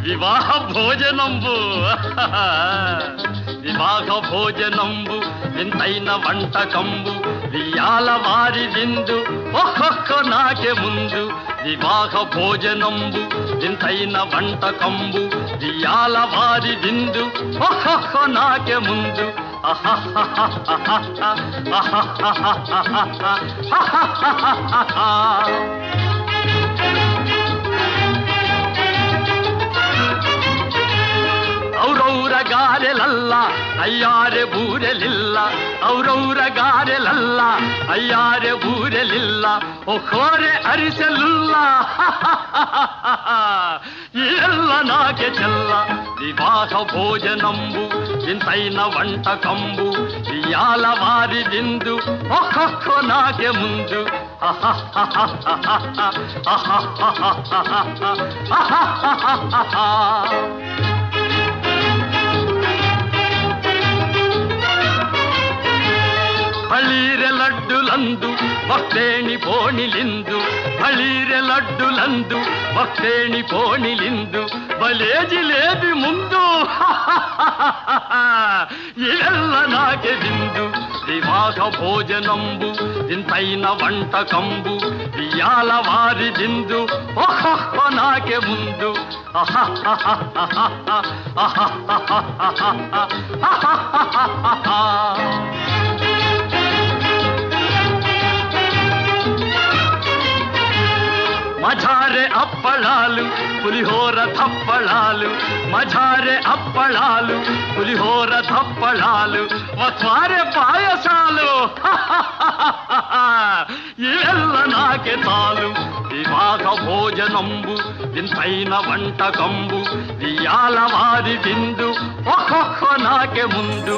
వివాహ భోజనంబు వివాహ భోజనంబు వింతైన వంటకంబు వియాల వారి విందు ఒక్కొక్క నాకే ముందు వివాహ భోజనంబు వింతైన వంటకంబు వియాల వారి విందు ఒక్కొక్క నాకే ముందు ಔರೌರ ಗಾರೆಲಲ್ಲ ಅಯ್ಯಾರೆ ಬೂರೆಲಿಲ್ಲ ಔರೌರ ಗಾರೆಲಲ್ಲ ಅಯ್ಯಾರೆ ಬೂರೆಲಿಲ್ಲ ಒಕ್ಕೋರೆ ಅರಿಸಲಿಲ್ಲ ಎಲ್ಲ ನಾಕೆ ಚೆಲ್ಲ ವಿವಾಹ ಭೋಜನಂಬು ವಿಂತೈನ వంటకంబు వియాల వారి విందు ఒక్కొక్క నాకే ముందు ಬಳೀರೆ ಲಡ್ಡುಲಂದು ಭಕ್ತೇಣಿ ಪೋಣಿಲಿಂದು ಬಳೀರೆ ಲಡ್ಡುಲಂದು ಭಕ್ತೇಣಿ ಪೋಣಿಲಿಂದು ಬಲೇ ಜಿಲೇಬಿ ಮುಂದು ಇವೆಲ್ಲ ನಾಕೆ ಬಿಂದು ವಿವಾಹ ಭೋಜನಂಬು ಇಂತೈನ వంటకంబు వియాల వారి విందు ఒక్కొక్క నాకే ముందు మజారే అప్పళాలు పులిహోర థప్పళాలు మజారే అప్పళాలు పులిహోర థప్పళాలు మత్వారే పాయసాలు ఇವೆಲ್ಲ నాకే తాలు వివాహ భోజనంబు వింతైన వంటకంబు వియాల వారి విందు ఒక్కొక్క నాకే ముందు